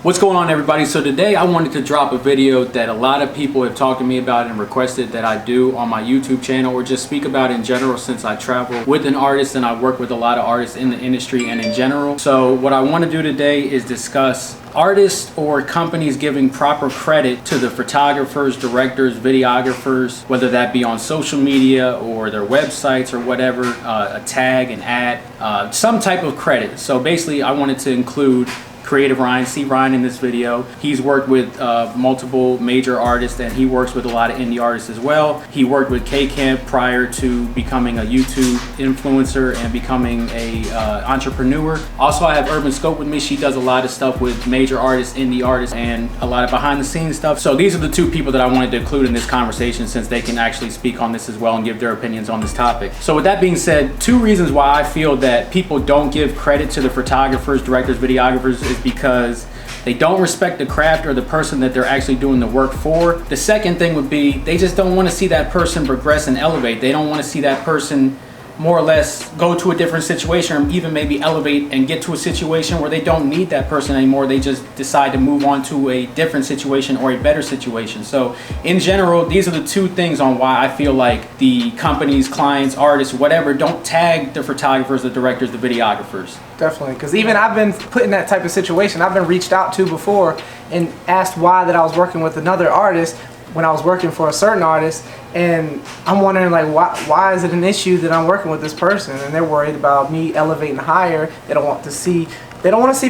What's going on, everybody? So today I wanted to drop a video that a lot of people have talked to me about and requested that I do on my YouTube channel, or just speak about in general, since I travel with an artist and I work with a lot of artists in the industry and in general. So what I want to do today is discuss artists or companies giving proper credit to the photographers, directors, videographers, whether that be on social media or their websites or whatever, a tag, an ad, some type of credit. So basically I wanted to include Creative Ryan, see Ryan in this video. He's worked with multiple major artists, and he works with a lot of indie artists as well. He worked with K-Camp prior to becoming a YouTube influencer and becoming a entrepreneur. Also, I have Urban Scope with me. She does a lot of stuff with major artists, indie artists, and a lot of behind the scenes stuff. So these are the two people that I wanted to include in this conversation, since they can actually speak on this as well and give their opinions on this topic. So with that being said, two reasons why I feel that people don't give credit to the photographers, directors, videographers is because they don't respect the craft or the person that they're actually doing the work for. The second thing would be they just don't want to see that person progress and elevate. They don't want to see that person more or less go to a different situation, or even maybe elevate and get to a situation where they don't need that person anymore. They just decide to move on to a different situation or a better situation. So in general, these are the two things on why I feel like the companies, clients, artists, whatever, don't tag the photographers, the directors, the videographers. Definitely, because even I've been put in that type of situation. I've been reached out to before and asked why that I was working with another artist when I was working for a certain artist, and I'm wondering, like, why is it an issue that I'm working with this person? And they're worried about me elevating higher. They don't want to see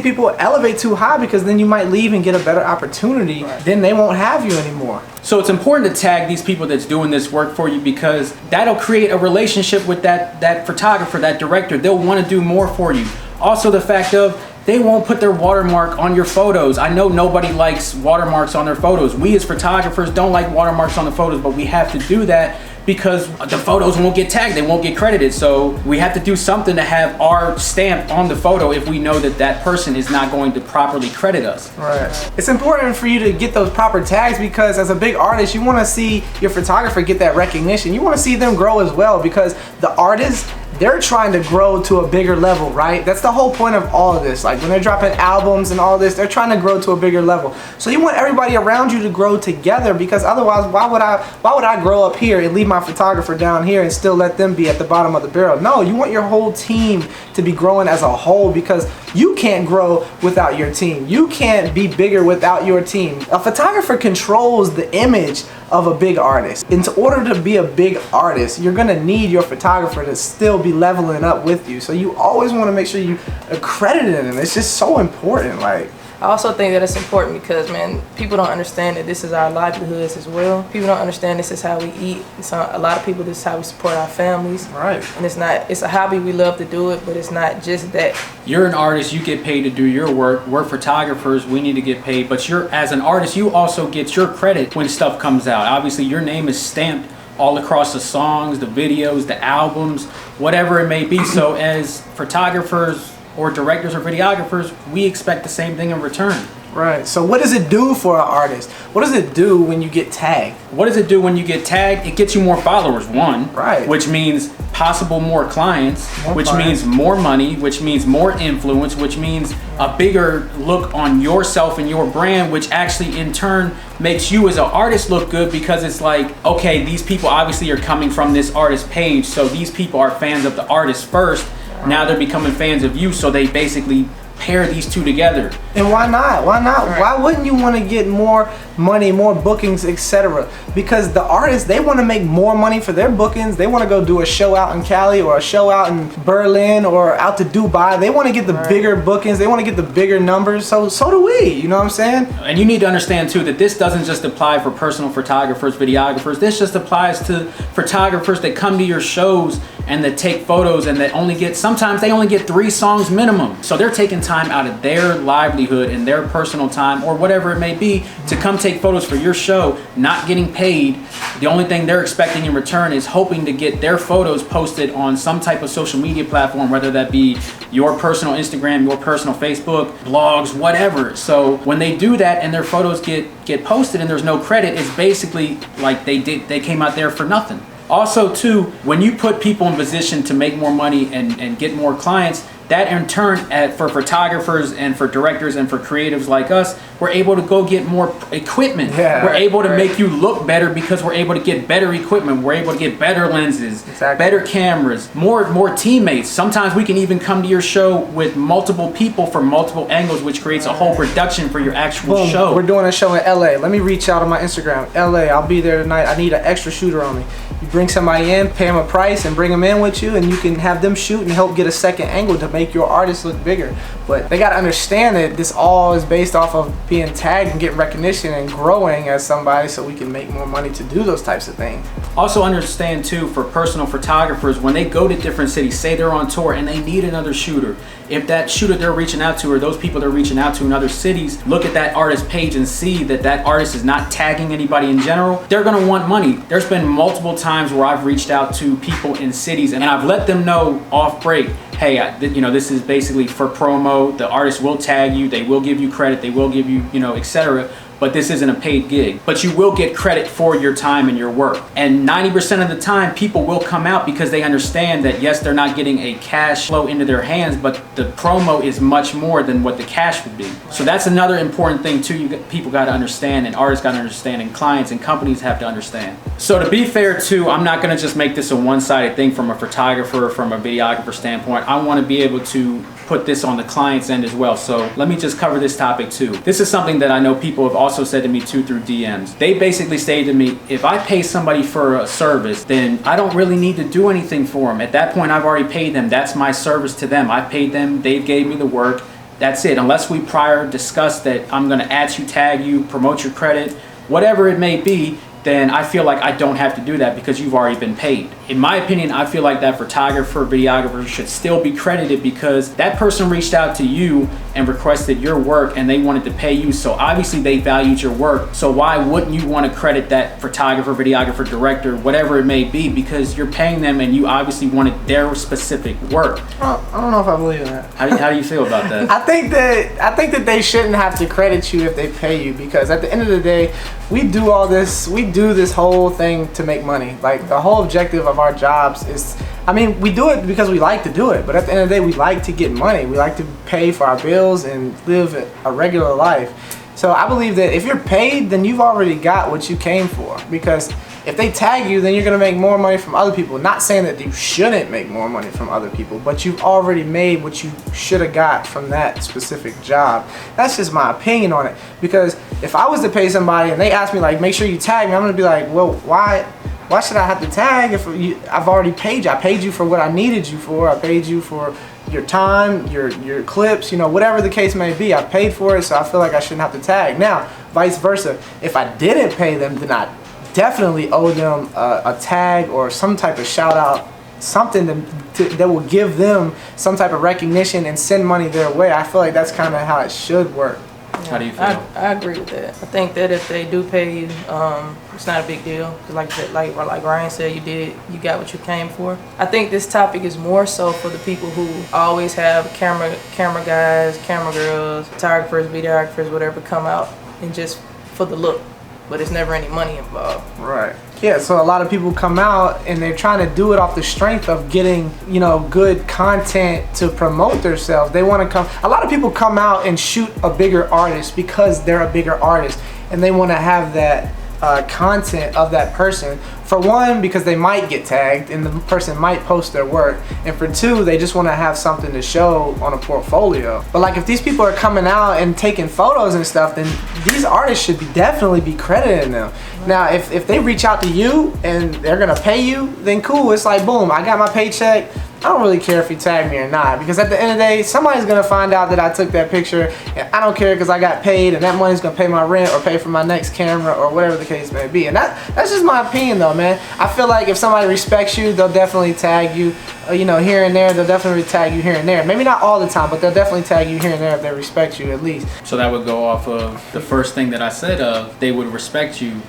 people elevate too high, because then you might leave and get a better opportunity. Right. Then they won't have you anymore. So it's important to tag these people that's doing this work for you, because that'll create a relationship with that photographer, that director. They'll want to do more for you. Also, the fact of they won't put their watermark on your photos. I know nobody likes watermarks on their photos. We as photographers don't like watermarks on the photos, but we have to do that because the photos won't get tagged, they won't get credited. So we have to do something to have our stamp on the photo if we know that that person is not going to properly credit us. Right. It's important for you to get those proper tags, because as a big artist, you want to see your photographer get that recognition. You want to see them grow as well, because the artists, they're trying to grow to a bigger level, right? That's the whole point of all of this. Like when they're dropping albums and all this, they're trying to grow to a bigger level. So you want everybody around you to grow together, because otherwise, why would I grow up here and leave my photographer down here and still let them be at the bottom of the barrel? No, you want your whole team to be growing as a whole, because you can't grow without your team. You can't be bigger without your team. A photographer controls the image of a big artist. In order to be a big artist, you're gonna need your photographer to still be leveling up with you. So you always want to make sure you accredit them. It's just so important. Like, I also think that it's important because, man, people don't understand that this is our livelihoods as well. People don't understand this is how we eat. So a lot of people, this is how we support our families. Right. And it's a hobby, we love to do it, but it's not just that. You're an artist, you get paid to do your work. We're photographers, we need to get paid. But as an artist, you also get your credit when stuff comes out. Obviously, your name is stamped all across the songs, the videos, the albums, whatever it may be. So as photographers or directors or videographers, we expect the same thing in return. Right. So what does it do for an artist? What does it do when you get tagged? What does it do when you get tagged? It gets you more followers, one. Right. Which means possible more clients, means more money, which means more influence, which means a bigger look on yourself and your brand, which actually in turn makes you as an artist look good, because it's like, okay, these people obviously are coming from this artist page, so these people are fans of the artist first. Now they're becoming fans of you, so they basically pair these two together. And why not? Why not? Right. Why wouldn't you want to get more money, more bookings, etc.? Because the artists, they want to make more money for their bookings. They want to go do a show out in Cali or a show out in Berlin or out to Dubai. They want to get the bigger bookings. They want to get the bigger numbers. So do we. You know what I'm saying? And you need to understand too that this doesn't just apply for personal photographers, videographers. This just applies to photographers that come to your shows and that take photos and that sometimes they only get 3 songs minimum. So they're taking time out of their livelihood and their personal time or whatever it may be to come take photos for your show, not getting paid. The only thing they're expecting in return is hoping to get their photos posted on some type of social media platform, whether that be your personal Instagram, your personal Facebook, blogs, whatever. So when they do that and their photos get posted and there's no credit, it's basically like they came out there for nothing. Also too, when you put people in position to make more money and get more clients, that in turn, for photographers and for directors and for creatives like us, we're able to go get more equipment. Yeah, we're able to make you look better because we're able to get better equipment. We're able to get better lenses, better cameras, more teammates. Sometimes we can even come to your show with multiple people from multiple angles, which creates a whole production for your actual show. We're doing a show in LA. Let me reach out on my Instagram. LA, I'll be there tonight. I need an extra shooter on me. You bring somebody in, pay them a price, and bring them in with you, and you can have them shoot and help get a second angle to make your artist look bigger. But they got to understand that this all is based off of being tagged and getting recognition and growing as somebody, so we can make more money to do those types of things. Also understand too, for personal photographers, when they go to different cities, say they're on tour and they need another shooter, if that shooter they're reaching out to or those people they're reaching out to in other cities look at that artist page and see that that artist is not tagging anybody in general, they're going to want money. There's been multiple times where I've reached out to people in cities and I've let them know off break, hey, this is basically for promo. The artist will tag you, they will give you credit, they will give you, etc. But this isn't a paid gig. But you will get credit for your time and your work. And 90% of the time, people will come out because they understand that, yes, they're not getting a cash flow into their hands, but the promo is much more than what the cash would be. So that's another important thing too. People got to understand, and artists got to understand, and clients and companies have to understand. So to be fair too, I'm not going to just make this a one-sided thing from a photographer, from a videographer standpoint. I want to be able to put this on the client's end as well. So let me just cover this topic too. This is something that I know people have also said to me too through DMs. They basically say to me, if I pay somebody for a service, then I don't really need to do anything for them. At that point, I've already paid them. That's my service to them. I paid them, they gave me the work. That's it. Unless we prior discussed that I'm gonna add you, tag you, promote your credit, whatever it may be, then I feel like I don't have to do that because you've already been paid. In my opinion, I feel like that photographer, videographer should still be credited because that person reached out to you and requested your work and they wanted to pay you. So obviously they valued your work. So why wouldn't you want to credit that photographer, videographer, director, whatever it may be, because you're paying them and you obviously wanted their specific work. I don't know if I believe in that. How do you feel about that? I think that they shouldn't have to credit you if they pay you, because at the end of the day, we do all this, we do this whole thing to make money. Like, the whole objective of our jobs is, we do it because we like to do it, but at the end of the day, we like to get money. We like to pay for our bills and live a regular life. So I believe that if you're paid, then you've already got what you came for, because if they tag you, then you're gonna make more money from other people. Not saying that you shouldn't make more money from other people, but you've already made what you should have got from that specific job. That's just my opinion on it. Because if I was to pay somebody and they ask me, like, make sure you tag me, I'm gonna be like, well, why should I have to tag if I've already paid you? I paid you for what I needed you for. I paid you for your time, your clips, whatever the case may be. I paid for it, so I feel like I shouldn't have to tag. Now, vice versa, if I didn't pay them, then I definitely owe them a tag or some type of shout out, something that will give them some type of recognition and send money their way. I feel like that's kind of how it should work. How do you feel? I agree with that. I think that if they do pay you, it's not a big deal. Cause like Ryan said, you got what you came for. I think this topic is more so for the people who always have camera guys, camera girls, photographers, videographers, whatever, come out and just for the look. But it's never any money involved. Right. Yeah, so a lot of people come out and they're trying to do it off the strength of getting, good content to promote themselves. They want to come. A lot of people come out and shoot a bigger artist because they're a bigger artist and they want to have that content of that person. For one, because they might get tagged and the person might post their work, and for two, they just want to have something to show on a portfolio. But like, if these people are coming out and taking photos and stuff, then these artists should definitely be crediting them. Now, if they reach out to you and they're gonna pay you, then cool. It's like, boom, I got my paycheck. I don't really care if you tag me or not, because at the end of the day, somebody's gonna find out that I took that picture, and I don't care because I got paid, and that money's gonna pay my rent or pay for my next camera or whatever the case may be. And that's just my opinion, though, man. I feel like if somebody respects you, they'll definitely tag you, here and there. They'll definitely tag you here and there. Maybe not all the time, but they'll definitely tag you here and there if they respect you, at least. So that would go off of the first thing that I said of they would respect you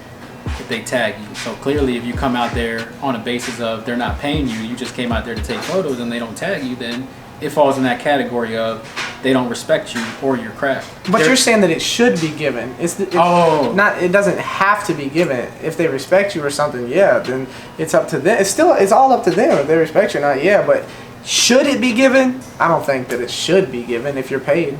if they tag you. So clearly, if you come out there on a basis of they're not paying you, you just came out there to take photos and they don't tag you, then it falls in that category of they don't respect you or your craft. But you're saying that it should be given. It doesn't have to be given. If they respect you or something, yeah, then it's up to them. It's all up to them if they respect you or not, yeah, but Should it be given? I don't think that it should be given if you're paid.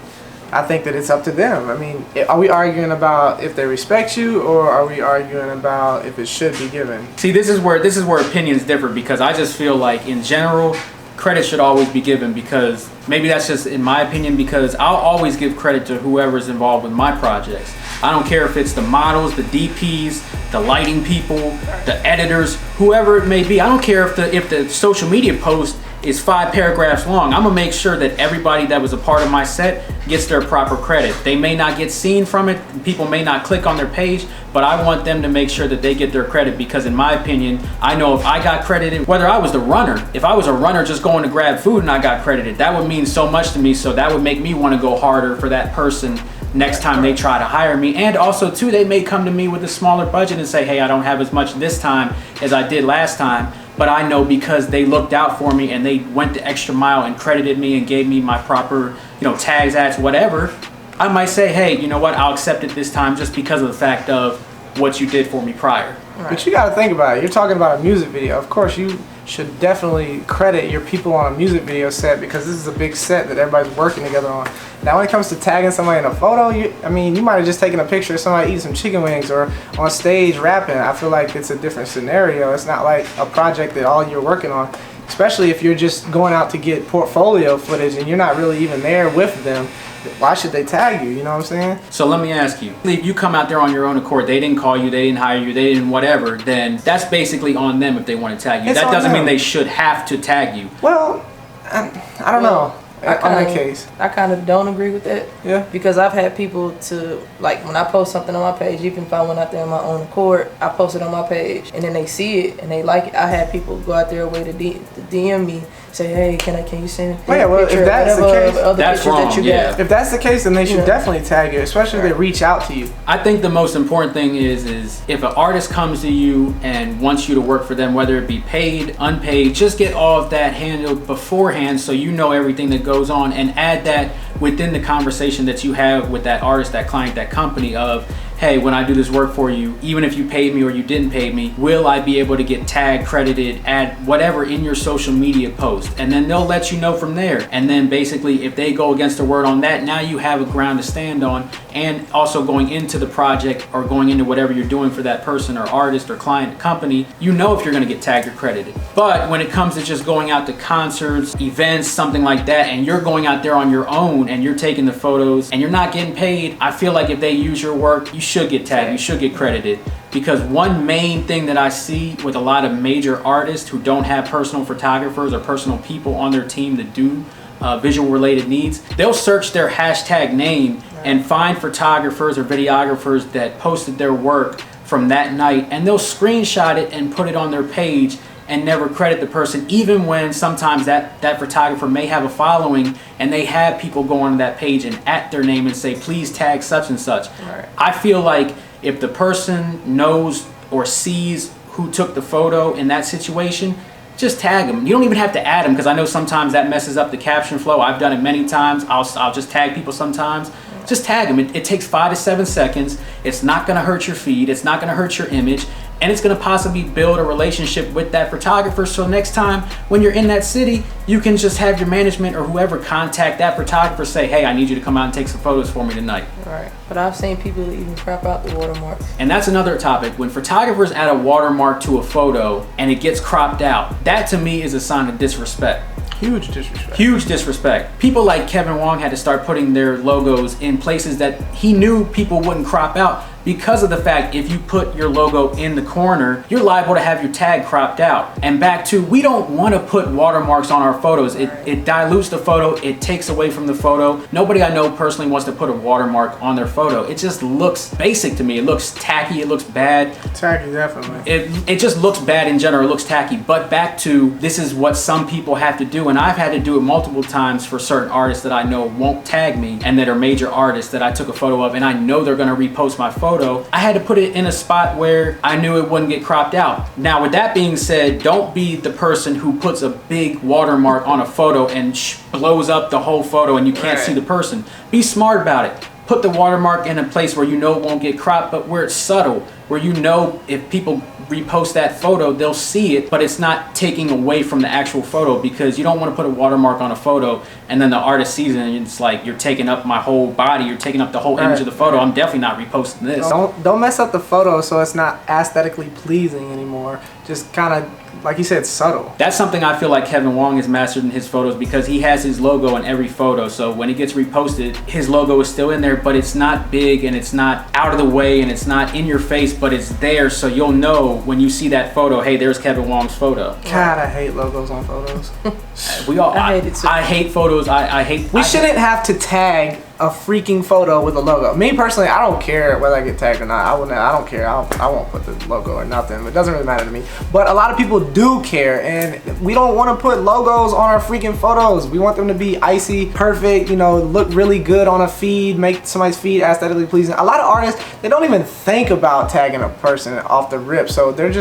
I think that it's up to them. I mean, are we arguing about if they respect you, or are we arguing about if it should be given? See, this is where opinions differ, because I just feel like in general, credit should always be given, because maybe that's just in my opinion, because I'll always give credit to whoever's involved with my projects. I don't care if it's the models, the DPs, the lighting people, the editors, whoever it may be. I don't care if the social media post is 5 paragraphs long. I'm gonna make sure that everybody that was a part of my set gets their proper credit. They may not get seen from it, people may not click on their page, but I want them to make sure that they get their credit, because in my opinion, I know if I got credited, whether I was the runner, if I was a runner just going to grab food and I got credited, that would mean so much to me, so that would make me want to go harder for that person next time they try to hire me. And also too, they may come to me with a smaller budget and say, hey, I don't have as much this time as I did last time, but I know because they looked out for me and they went the extra mile and credited me and gave me my proper, tags, ads, whatever, I might say, hey, you know what, I'll accept it this time just because of the fact of what you did for me prior. Right. But you got to think about it. You're talking about a music video. Of course, you should definitely credit your people on a music video set, because this is a big set that everybody's working together on. Now, when it comes to tagging somebody in a photo, you might have just taken a picture of somebody eating some chicken wings or on stage rapping. I feel like it's a different scenario. It's not like a project that all you're working on, especially if you're just going out to get portfolio footage and you're not really even there with them. Why should they tag you? You know what I'm saying? So let me ask you, if you come out there on your own accord, they didn't call you, they didn't hire you, they didn't whatever, then that's basically on them if they want to tag you. That doesn't mean they should have to tag you. Well, I don't know. On that case, I kind of don't agree with that. Yeah. Because I've had people to, like, when I post something on my page, even if I went out there on my own accord, I post it on my page, and then they see it and they like it. I had people go out their way to DM me, say, hey, can you send a picture if that's the case, that's wrong. That you got? If that's the case, then they should definitely tag you, especially if they reach out to you. I think the most important thing is if an artist comes to you and wants you to work for them, whether it be paid, unpaid, just get all of that handled beforehand so you know everything that goes on, and add that within the conversation that you have with that artist, that client, that company of, hey, when I do this work for you, even if you paid me or you didn't pay me, will I be able to get tagged, credited, add whatever in your social media post? And then they'll let you know from there. And then basically if they go against the word on that, now you have a ground to stand on. And also going into the project or going into whatever you're doing for that person or artist or client, company, you know if you're gonna get tagged or credited. But when it comes to just going out to concerts, events, something like that, and you're going out there on your own and you're taking the photos and you're not getting paid, I feel like if they use your work, you should get tagged, you should get credited. Because one main thing that I see with a lot of major artists who don't have personal photographers or personal people on their team that do visual related needs, they'll search their hashtag name and find photographers or videographers that posted their work from that night, and they'll screenshot it and put it on their page and never credit the person, even when sometimes that photographer may have a following and they have people go on that page and at their name and say, please tag such and such. Right. I feel like if the person knows or sees who took the photo in that situation, just tag them. You don't even have to add them, because I know sometimes that messes up the caption flow. I've done it many times. I'll just tag people sometimes. Just tag them. It takes 5 to 7 seconds. It's not going to hurt your feed. It's not going to hurt your image. And it's going to possibly build a relationship with that photographer. So next time when you're in that city, you can just have your management or whoever contact that photographer, say, hey, I need you to come out and take some photos for me tonight. Right. But I've seen people even crop out the watermarks. And that's another topic. When photographers add a watermark to a photo and it gets cropped out, that to me is a sign of disrespect. Huge disrespect. Huge disrespect. People like Kevin Wong had to start putting their logos in places that he knew people wouldn't crop out, because of the fact if you put your logo in the corner, you're liable to have your tag cropped out. And back to, we don't want to put watermarks on our photos. It dilutes the photo, it takes away from the photo. Nobody I know personally wants to put a watermark on their photo. It just looks basic to me. It looks tacky, it looks bad. Tacky, definitely. It just looks bad in general, it looks tacky. But back to, this is what some people have to do, and I've had to do it multiple times for certain artists that I know won't tag me and that are major artists that I took a photo of and I know they're gonna repost my photo. I had to put it in a spot where I knew it wouldn't get cropped out. Now, with that being said, don't be the person who puts a big watermark on a photo and blows up the whole photo and you can't see the person. Be smart about it. put the watermark in a place where you know it won't get cropped, but where it's subtle, where you know if people repost that photo, they'll see it, but it's not taking away from the actual photo, because you don't want to put a watermark on a photo and then the artist sees it and it's like, you're taking up my whole body, you're taking up the whole image of the photo. I'm definitely not reposting this. Don't mess up the photo so it's not aesthetically pleasing anymore. Just kind of, like you said, subtle. That's something I feel like Kevin Wong has mastered in his photos, because he has his logo in every photo. So when it gets reposted, his logo is still in there, but it's not big and it's not out of the way and it's not in your face, but it's there. So you'll know when you see that photo, hey, there's Kevin Wong's photo. God, I hate logos on photos. I hate it too. I hate photos. I hate. We shouldn't have to tag a freaking photo with a logo. Me personally, I don't care whether I get tagged or not. I don't care. I won't put the logo or nothing. It doesn't really matter to me. But a lot of people do care, and we don't want to put logos on our freaking photos. We want them to be icy, perfect, you know, look really good on a feed, make somebody's feed aesthetically pleasing. A lot of artists, they don't even think about tagging a person off the rip. So they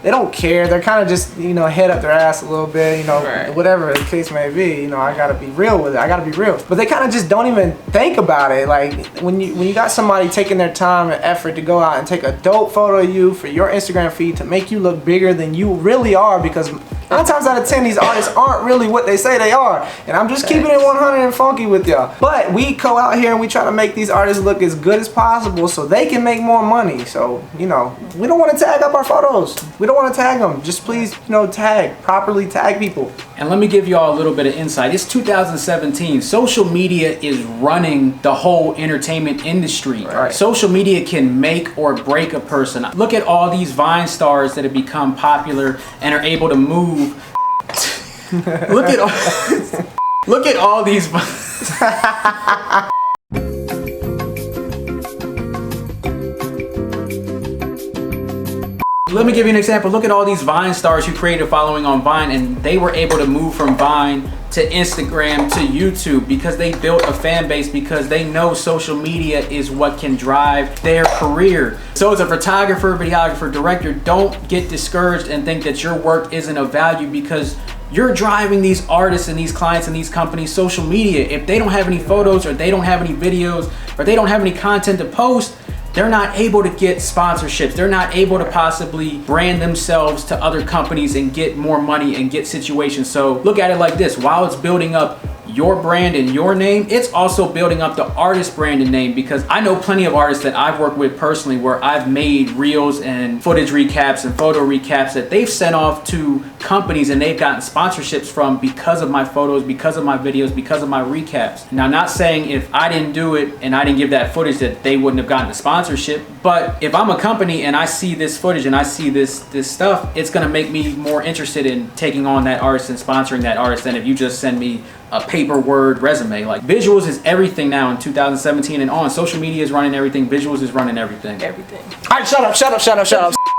don't care. They're kind of just, you know, head up their ass a little bit, you know, whatever the case may be. You know, I gotta be real with it. I gotta be real. But they kind of just don't even think about it. Like when you got somebody taking their time and effort to go out and take a dope photo of you for your Instagram feed to make you look bigger than you really are, because 9 times out of 10 these artists aren't really what they say they are, and I'm just keeping it 100 and funky with y'all. But we go out here and we try to make these artists look as good as possible so they can make more money. So, you know, we don't want to tag up our photos. We don't want to tag them. Just please, you know, properly tag people. And let me give you all a little bit of insight. It's 2017. Social media is running the whole entertainment industry. Right. Social media can make or break a person. Look at all these Vine stars that have become popular and are able to move. Look at all these. Let me give you an example. Look at all these Vine stars who created a following on Vine, and they were able to move from Vine to Instagram to YouTube because they built a fan base, because they know social media is what can drive their career. So as a photographer, videographer, director, don't get discouraged and think that your work isn't of value, because you're driving these artists and these clients and these companies social media. If they don't have any photos, or they don't have any videos, or they don't have any content to post, they're not able to get sponsorships. They're not able to possibly brand themselves to other companies and get more money and get situations. So look at it like this: while it's building up your brand and your name, it's also building up the artist brand and name, because I know plenty of artists that I've worked with personally where I've made reels and footage recaps and photo recaps that they've sent off to companies and they've gotten sponsorships from because of my photos, because of my videos, because of my recaps. Now, not saying if I didn't do it and I didn't give that footage that they wouldn't have gotten the sponsorship, but if I'm a company and I see this footage and I see this stuff, it's gonna make me more interested in taking on that artist and sponsoring that artist than if you just send me a paper word resume. Like, visuals is everything now in 2017 and on. Social media is running everything. Visuals is running everything. Everything. All right, shut up.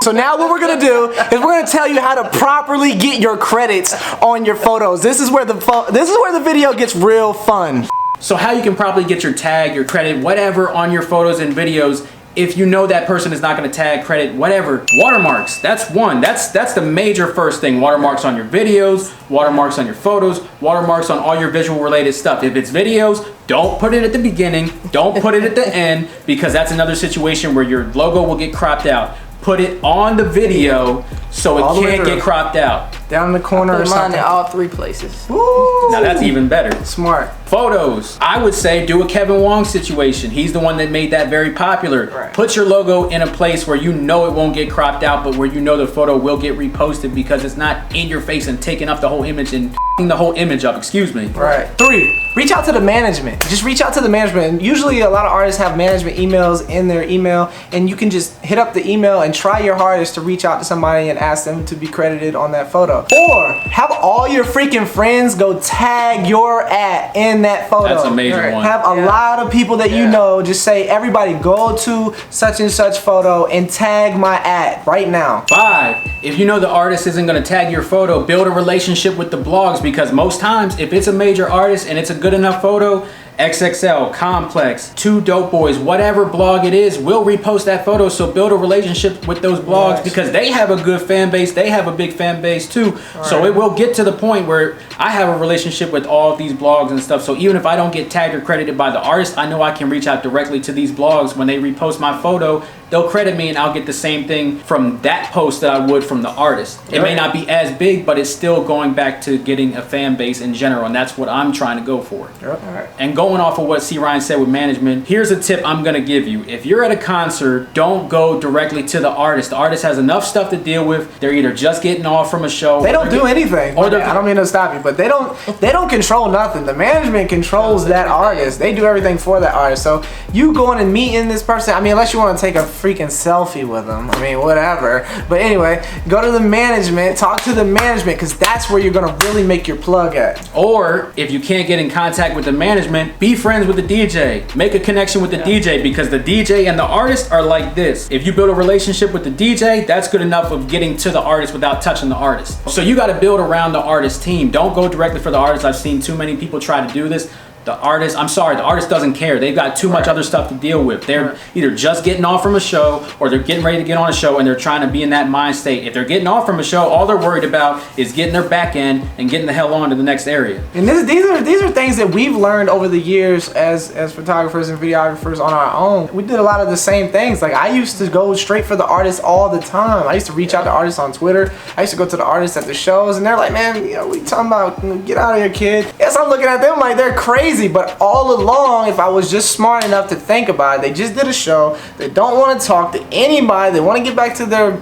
So now what we're gonna do is we're gonna tell you how to properly get your credits on your photos. This is where the video gets real fun. So how you can properly get your tag, your credit, whatever on your photos and videos, if you know that person is not going to tag, credit, whatever. Watermarks, that's one. That's the major first thing. Watermarks on your videos, watermarks on your photos, watermarks on all your visual related stuff. If it's videos, don't put it at the beginning, don't put it at the end, because that's another situation where your logo will get cropped out. Put it on the video so it can't get cropped out. Down in the corner or Put mine something. in all 3 places. Woo! Now that's even better. Smart. Photos, I would say do a Kevin Wong situation. He's the one that made that very popular. Right. Put your logo in a place where you know it won't get cropped out, but where you know the photo will get reposted because it's not in your face and taking up the whole image and the whole image up, excuse me. Right. 3, reach out to the management. Just reach out to the management. And usually a lot of artists have management emails in their email, and you can just hit up the email and try your hardest to reach out to somebody and ask them to be credited on that photo. Or have all your freaking friends go tag your ad in that photo. That's a major one. Have a lot of people that you know just say, everybody go to such and such photo and tag my ad right now. 5, if you know the artist isn't going to tag your photo, build a relationship with the blogs, because most times if it's a major artist and it's a good enough photo XXL, Complex, Two Dope Boys, whatever blog it is, will repost that photo. So build a relationship with those blogs because they have a good fan base. They have a big fan base too. So it will get to the point where I have a relationship with all of these blogs and stuff. So even if I don't get tagged or credited by the artist, I know I can reach out directly to these blogs. When they repost my photo, they'll credit me and I'll get the same thing from that post that I would from the artist. It may not be as big, but it's still going back to getting a fan base in general, and that's what I'm trying to go for. And going off of what C. Ryan said with management, here's a tip I'm gonna give you. If you're at a concert, don't go directly to the artist. The artist has enough stuff to deal with. They're either just getting off from a show. They don't do anything. I don't mean to stop you, but they don't control nothing. The management controls that artist. They do everything for that artist. So you going and meeting this person, I mean, unless you want to take a freaking selfie with them, I mean, whatever. But anyway, go to the management, talk to the management, because that's where you're gonna really make your plug at. Or if you can't get in contact with the management, be friends with the DJ. Make a connection with the DJ, because the DJ and the artist are like this. If you build a relationship with the DJ, that's good enough of getting to the artist without touching the artist. So you got to build around the artist team. Don't go directly for the artist. I've seen too many people try to do this. The artist, I'm sorry, the artist doesn't care. They've got too much other stuff to deal with. They're either just getting off from a show or they're getting ready to get on a show and they're trying to be in that mind state. If they're getting off from a show, all they're worried about is getting their back end and getting the hell on to the next area. And these are things that we've learned over the years as photographers and videographers on our own. We did a lot of the same things. Like I used to go straight for the artists all the time. I used to reach out to artists on Twitter. I used to go to the artists at the shows and they're like, man, you know, what are you talking about? Get out of here, kid. Yes, I'm looking at them like they're crazy, but all along, if I was just smart enough to think about it, they just did a show, they don't want to talk to anybody, they want to get back to their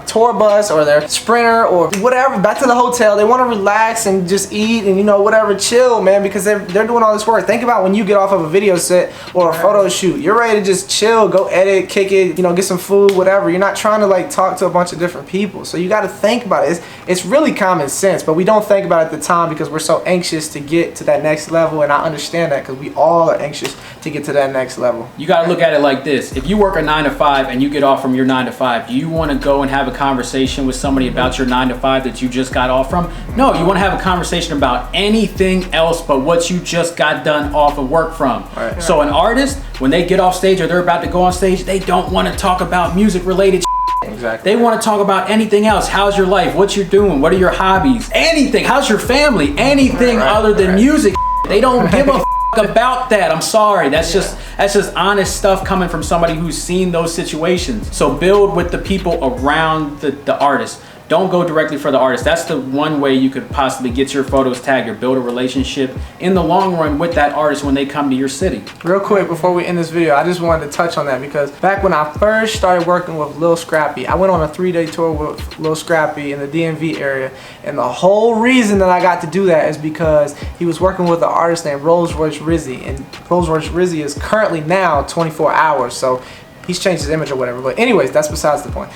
tour bus or their sprinter or whatever, back to the hotel. They want to relax and just eat and, you know, whatever, chill, man, because they're doing all this work. Think about when you get off of a video set or a photo shoot, you're ready to just chill, go edit, kick it, you know, get some food, whatever. You're not trying to like talk to a bunch of different people. So you got to think about it. It's really common sense, but we don't think about it at the time because we're so anxious to get to that next level. And I understand that because we all are anxious to get to that next level. You got to look at it like this. If you work a 9 to 5 and you get off from your 9 to 5, do you want to go and have a conversation with somebody about your 9 to 5 that you just got off from? No, you want to have a conversation about anything else but what you just got done off of work from. So an artist, when they get off stage or they're about to go on stage, they don't want to talk about music related shit. Exactly. They want to talk about anything else. How's your life? What you're doing? What are your hobbies? Anything. How's your family? Anything other than music. They don't give a about that. I'm sorry. That's just honest stuff coming from somebody who's seen those situations. So build with the people around the artist. Don't go directly for the artist. That's the one way you could possibly get your photos tagged or build a relationship in the long run with that artist when they come to your city. Real quick before we end this video, I just wanted to touch on that because back when I first started working with Lil Scrappy, I went on a 3-day tour with Lil Scrappy in the DMV area, and the whole reason that I got to do that is because he was working with an artist named Rolls Royce Rizzy, and Rolls Royce Rizzy is currently now 24 hours, so he's changed his image or whatever. But anyways, that's besides the point.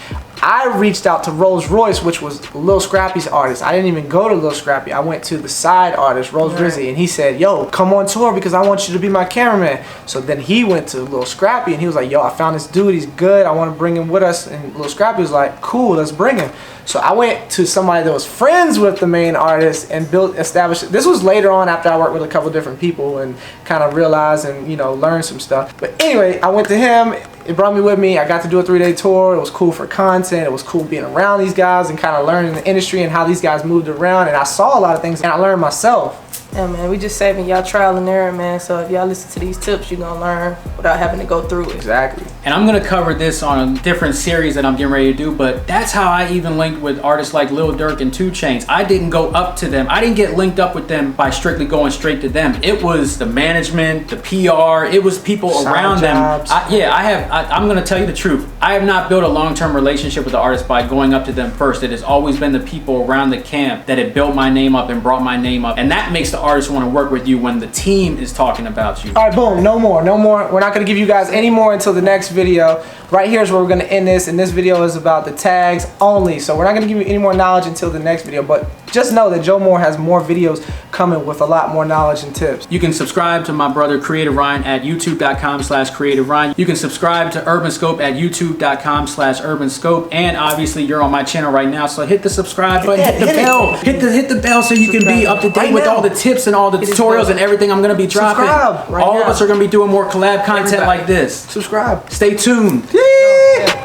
I reached out to Rolls Royce, which was Lil Scrappy's artist. I didn't even go to Lil Scrappy. I went to the side artist, Rolls Rizzy, and he said, yo, come on tour because I want you to be my cameraman. So then he went to Lil Scrappy and he was like, yo, I found this dude, he's good, I want to bring him with us. And Lil Scrappy was like, cool, let's bring him. So I went to somebody that was friends with the main artist and established. This was later on after I worked with a couple different people and kind of realized and, you know, learned some stuff. But anyway, I went to him. It brought me with me. I got to do a 3-day tour. It was cool for content. It was cool being around these guys and kind of learning the industry and how these guys moved around. And I saw a lot of things and I learned myself. Yeah, man, we just saving y'all trial and error, man. So if y'all listen to these tips, you're gonna learn without having to go through it. Exactly. And I'm gonna cover this on a different series that I'm getting ready to do, but that's how I even linked with artists like Lil Durk and 2 Chainz. I didn't go up to them. I didn't get linked up with them by strictly going straight to them. It was the management, the PR, it was people around them. I'm gonna tell you the truth. I have not built a long-term relationship with the artist by going up to them first. It has always been the people around the camp that have built my name up and brought my name up. And that makes the artist want to work with you when the team is talking about you. All right, boom, no more. We're not gonna give you guys any more until the next video. Right here is where we're gonna end this, and this video is about the tags only. So we're not gonna give you any more knowledge until the next video, but just know that Joe Moore has more videos coming with a lot more knowledge and tips. You can subscribe to my brother Creative Ryan at youtube.com/Creative Ryan. You can subscribe to Urban Scope at youtube.com/Urban Scope, and obviously you're on my channel right now, so hit the subscribe button, hit the bell, hit the bell so you can be up to date with all the tips and all the tutorials and everything I'm gonna be dropping. Subscribe all of us are gonna be doing more collab content like this. Subscribe. Stay tuned. Yeah.